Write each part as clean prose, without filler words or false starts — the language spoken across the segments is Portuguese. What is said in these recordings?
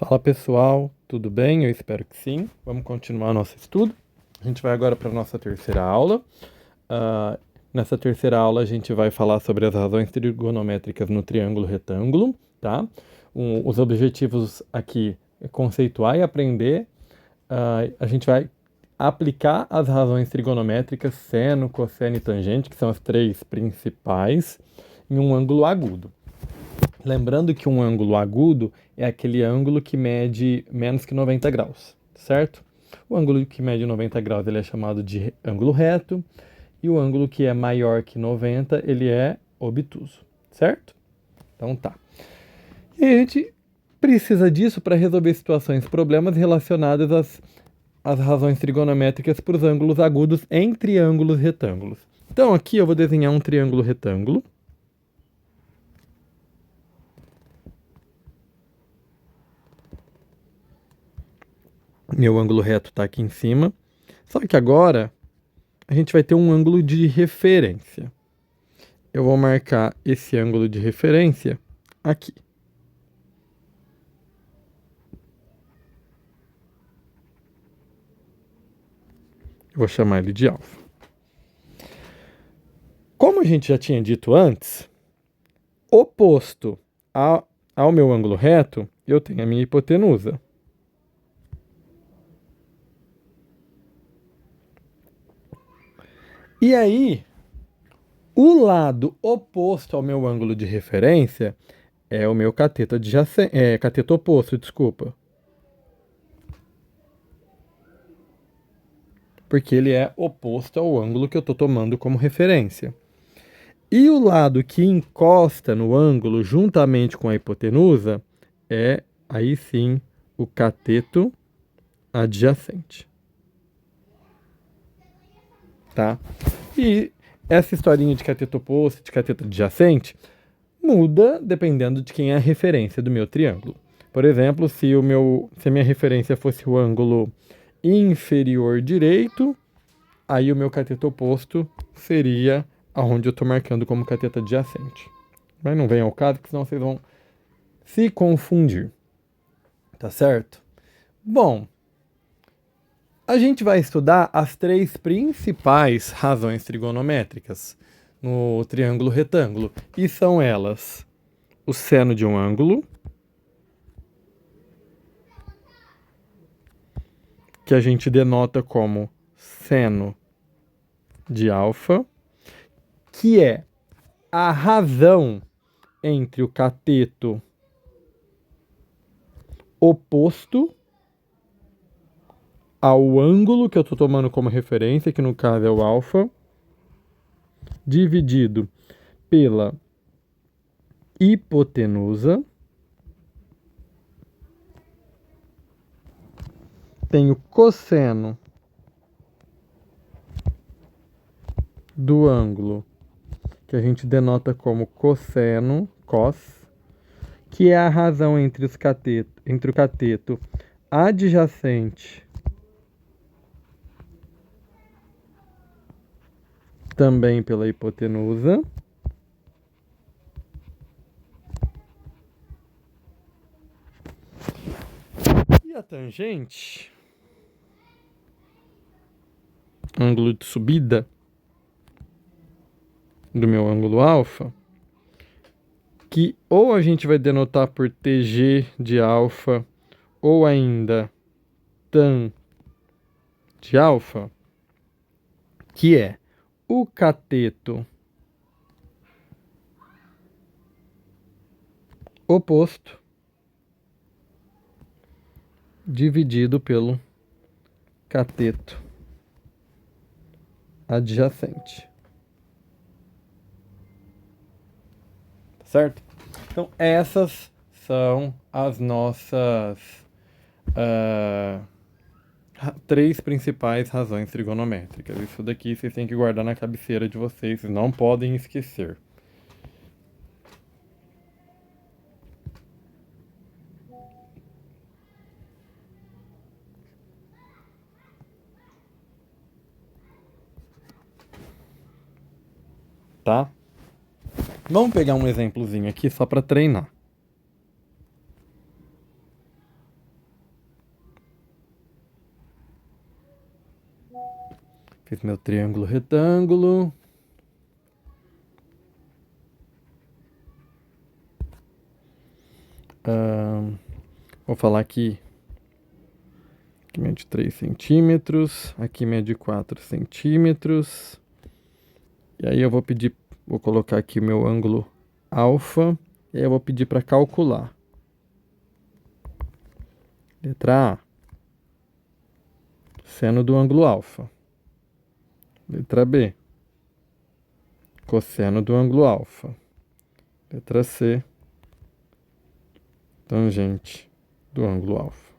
Fala pessoal, tudo bem? Eu espero que sim. Vamos continuar nosso estudo. A gente vai agora para a nossa terceira aula. Ah, Nessa terceira aula a gente vai falar sobre as razões trigonométricas no triângulo retângulo, tá? Os objetivos aqui é conceituar e aprender. A gente vai aplicar as razões trigonométricas seno, cosseno e tangente, que são as três principais, em um ângulo agudo. Lembrando que um ângulo agudo é aquele ângulo que mede menos que 90 graus, certo? O ângulo que mede 90 graus ele é chamado de ângulo reto, e o ângulo que é maior que 90 ele é obtuso, certo? Então tá. E a gente precisa disso para resolver situações, problemas relacionados às razões trigonométricas para os ângulos agudos em triângulos retângulos. Então aqui eu vou desenhar um triângulo retângulo. Meu ângulo reto está aqui em cima. Só que agora a gente vai ter um ângulo de referência. Eu vou marcar esse ângulo de referência aqui. Eu vou chamar ele de alfa. Como a gente já tinha dito antes, oposto ao meu ângulo reto, eu tenho a minha hipotenusa. E aí, o lado oposto ao meu ângulo de referência é o meu cateto adjacente, cateto oposto, desculpa. Porque ele é oposto ao ângulo que eu estou tomando como referência. E o lado que encosta no ângulo juntamente com a hipotenusa é, aí sim, o cateto adjacente. Tá? E essa historinha de cateto oposto e de cateto adjacente muda dependendo de quem é a referência do meu triângulo. Por exemplo, se a minha referência fosse o ângulo inferior direito, aí o meu cateto oposto seria aonde eu estou marcando como cateto adjacente. Mas não vem ao caso, porque senão vocês vão se confundir. Tá certo? Bom, a gente vai estudar as três principais razões trigonométricas no triângulo retângulo. E são elas: o seno de um ângulo, que a gente denota como seno de alfa, que é a razão entre o cateto oposto ao ângulo que eu estou tomando como referência, que no caso é o alfa, dividido pela hipotenusa. Tenho cosseno do ângulo, que a gente denota como cosseno, cos, que é a razão entre o cateto adjacente também pela hipotenusa. E a tangente, ângulo de subida do meu ângulo alfa, que ou a gente vai denotar por TG de alfa, ou ainda tan de alfa, que é o cateto oposto dividido pelo cateto adjacente. Certo? Então, essas são as nossas três principais razões trigonométricas. Isso daqui vocês têm que guardar na cabeceira de vocês, não podem esquecer. Tá? Vamos pegar um exemplozinho aqui só para treinar. Fiz meu triângulo retângulo. Vou falar aqui mede 3 centímetros, aqui mede 4 centímetros. E aí eu vou colocar aqui o meu ângulo alfa, e aí eu vou pedir para calcular. Letra A, seno do ângulo alfa. Letra B, cosseno do ângulo alfa. Letra C, tangente do ângulo alfa.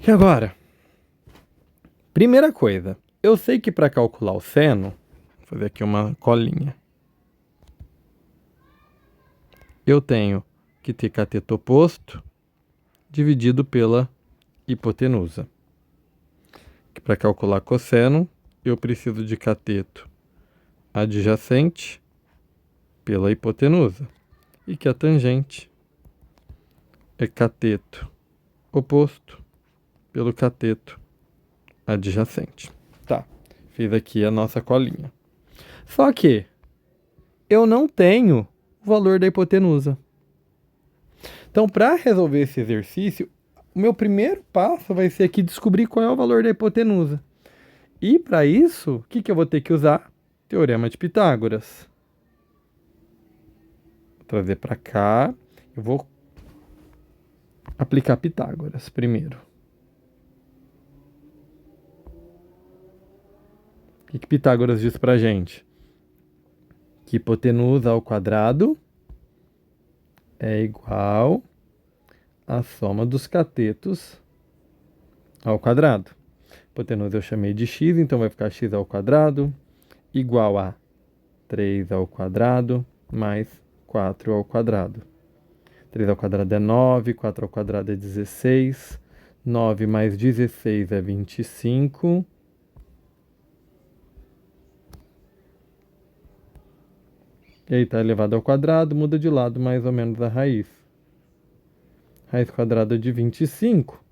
E agora? Primeira coisa, eu sei que para calcular o seno, vou fazer aqui uma colinha. Eu tenho que ter cateto oposto dividido pela hipotenusa. Que para calcular cosseno, eu preciso de cateto adjacente pela hipotenusa. E que a tangente é cateto oposto pelo cateto adjacente. Tá, fiz aqui a nossa colinha. Só que eu não tenho o valor da hipotenusa. Então, para resolver esse exercício, o meu primeiro passo vai ser aqui descobrir qual é o valor da hipotenusa. E para isso, o que eu vou ter que usar? Teorema de Pitágoras. Vou trazer para cá. Eu vou aplicar Pitágoras primeiro. O que Pitágoras diz para a gente? Que hipotenusa ao quadrado é igual à soma dos catetos ao quadrado. Hipotenusa eu chamei de x, então vai ficar x ao quadrado igual a 3 ao quadrado mais 4 ao quadrado. 3 ao quadrado é 9, 4 ao quadrado é 16, 9 mais 16 é 25. E aí está elevado ao quadrado, muda de lado mais ou menos a raiz. Raiz quadrada de 25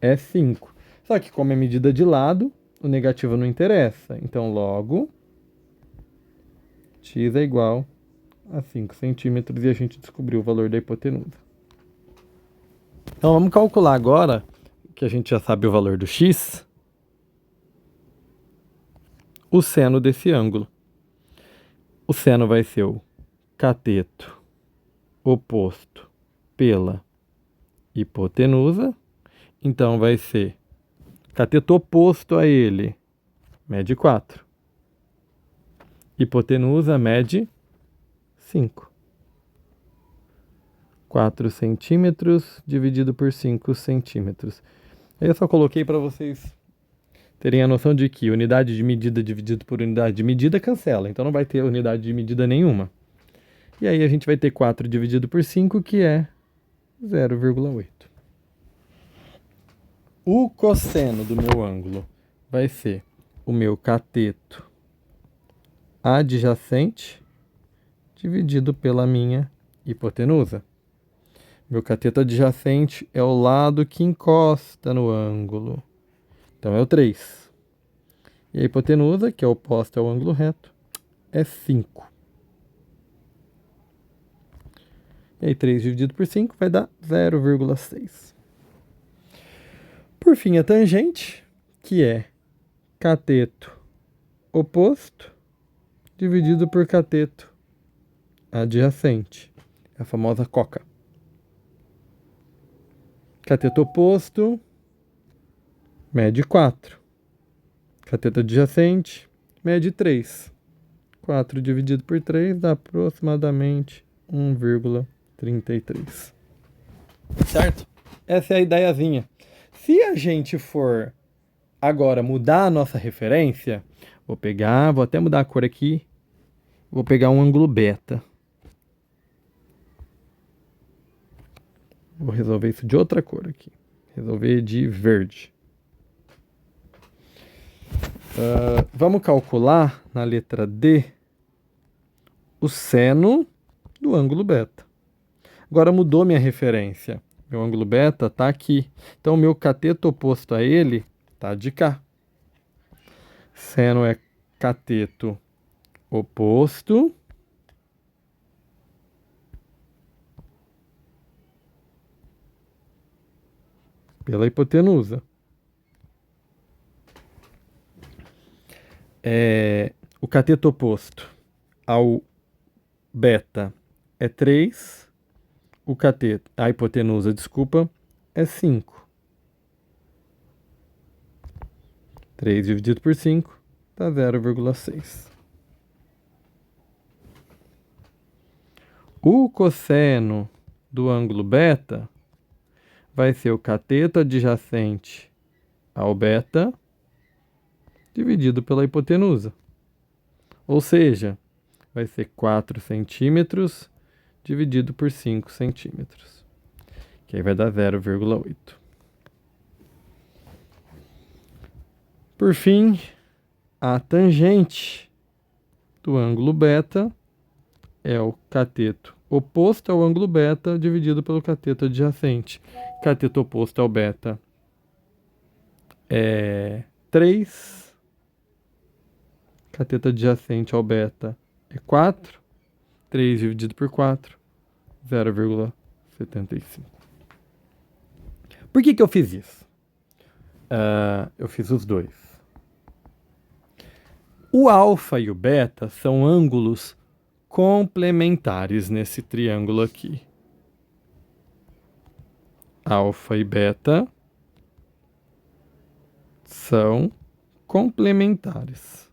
é 5. Só que como é medida de lado, o negativo não interessa. Então, logo, x é igual a 5 centímetros e a gente descobriu o valor da hipotenusa. Então, vamos calcular agora, que a gente já sabe o valor do x, o seno desse ângulo. O seno vai ser o cateto oposto pela hipotenusa. Então, vai ser cateto oposto a ele, mede 4. Hipotenusa mede 5. 4 centímetros dividido por 5 centímetros. Aí eu só coloquei para vocês terem a noção de que unidade de medida dividido por unidade de medida cancela. Então não vai ter unidade de medida nenhuma. E aí a gente vai ter 4 dividido por 5, que é 0,8. O cosseno do meu ângulo vai ser o meu cateto adjacente dividido pela minha hipotenusa. Meu cateto adjacente é o lado que encosta no ângulo. Então é o 3. E a hipotenusa, que é oposta ao ângulo reto, é 5. E aí 3 dividido por 5 vai dar 0,6. Por fim, a tangente, que é cateto oposto dividido por cateto adjacente. É a famosa coca. Cateto oposto mede 4. Cateto adjacente mede 3. 4 dividido por 3 dá aproximadamente 1,33. Certo? Essa é a ideiazinha. Se a gente for agora mudar a nossa referência, vou até mudar a cor aqui, vou pegar um ângulo beta. Vou resolver isso de outra cor aqui. Resolver de verde. Vamos calcular na letra D o seno do ângulo beta. Agora mudou minha referência. Meu ângulo beta está aqui. Então, meu cateto oposto a ele está de cá. Seno é cateto oposto pela hipotenusa. O cateto oposto ao beta é 3. A hipotenusa, desculpa, é 5. 3 dividido por 5 dá 0,6. O cosseno do ângulo beta vai ser o cateto adjacente ao beta dividido pela hipotenusa. Ou seja, vai ser 4 centímetros dividido por 5 centímetros. Que aí vai dar 0,8. Por fim, a tangente do ângulo beta é o cateto oposto ao ângulo beta dividido pelo cateto adjacente. Cateto oposto ao beta é 3. Cateto adjacente ao beta é 4. 3 dividido por 4, 0,75. Por que eu fiz isso? Eu fiz os dois. O alfa e o beta são ângulos complementares nesse triângulo aqui. Alfa e beta são complementares.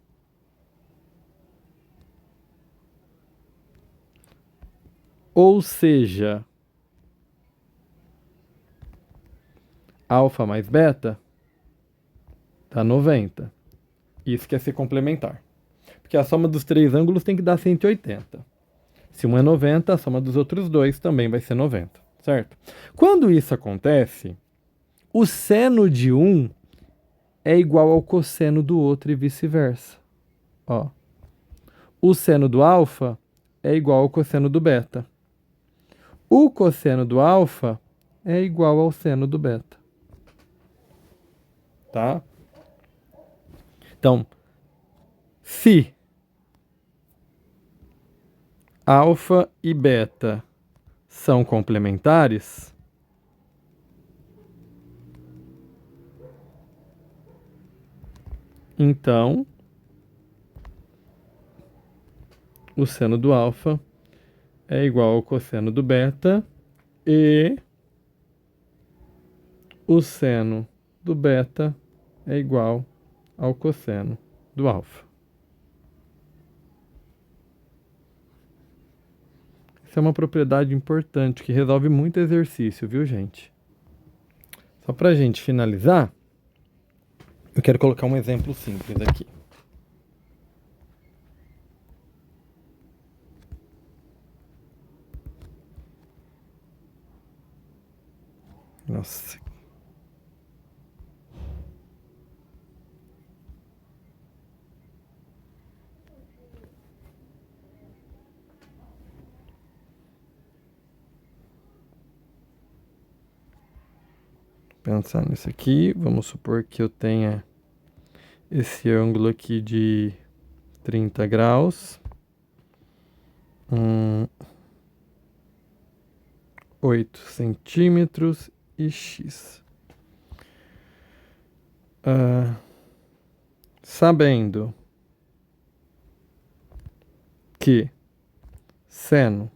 Ou seja, alfa mais beta dá 90. Isso quer ser complementar. Porque a soma dos três ângulos tem que dar 180. Se um é 90, a soma dos outros dois também vai ser 90, certo? Quando isso acontece, o seno de um é igual ao cosseno do outro e vice-versa. Ó. O seno do alfa é igual ao cosseno do beta. O cosseno do alfa é igual ao seno do beta. Tá? Então, se alfa e beta são complementares, então o seno do alfa é igual ao cosseno do beta e o seno do beta é igual ao cosseno do alfa. Isso é uma propriedade importante que resolve muito exercício, viu, gente? Só para a gente finalizar, eu quero colocar um exemplo simples aqui. Nossa. Pensar nisso aqui, vamos supor que eu tenha esse ângulo aqui de 30 graus, 8 centímetros e x. Sabendo que seno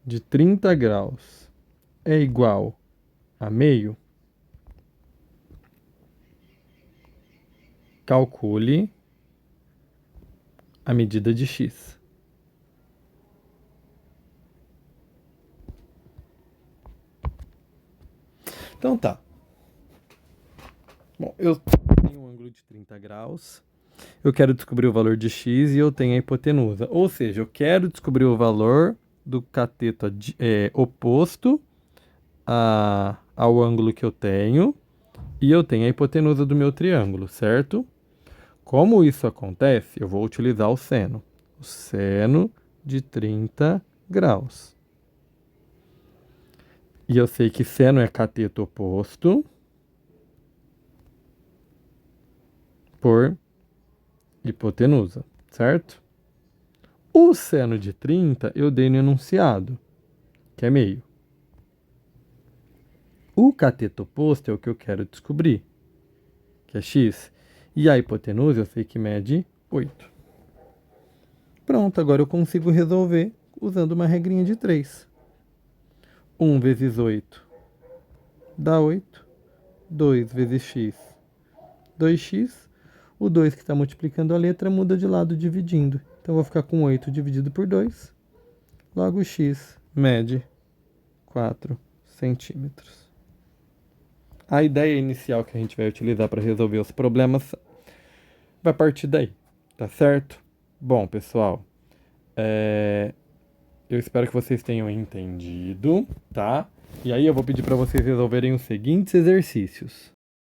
de 30 graus é igual a meio, calcule a medida de x. Então tá. Bom, eu tenho um ângulo de 30 graus, eu quero descobrir o valor de x e eu tenho a hipotenusa. Ou seja, eu quero descobrir o valor do cateto oposto ao ângulo que eu tenho e eu tenho a hipotenusa do meu triângulo, certo? Como isso acontece, eu vou utilizar o seno. O seno de 30 graus. E eu sei que seno é cateto oposto por hipotenusa, certo? O seno de 30 eu dei no enunciado, que é meio. O cateto oposto é o que eu quero descobrir, que é x. E a hipotenusa eu sei que mede 8. Pronto, agora eu consigo resolver usando uma regrinha de 3. 1 vezes 8 dá 8. 2 vezes x, 2x. O 2 que está multiplicando a letra muda de lado dividindo. Então eu vou ficar com 8 dividido por 2. Logo x mede 4 centímetros. A ideia inicial que a gente vai utilizar para resolver os problemas vai partir daí, tá certo? Bom, pessoal, eu espero que vocês tenham entendido, tá? E aí eu vou pedir para vocês resolverem os seguintes exercícios.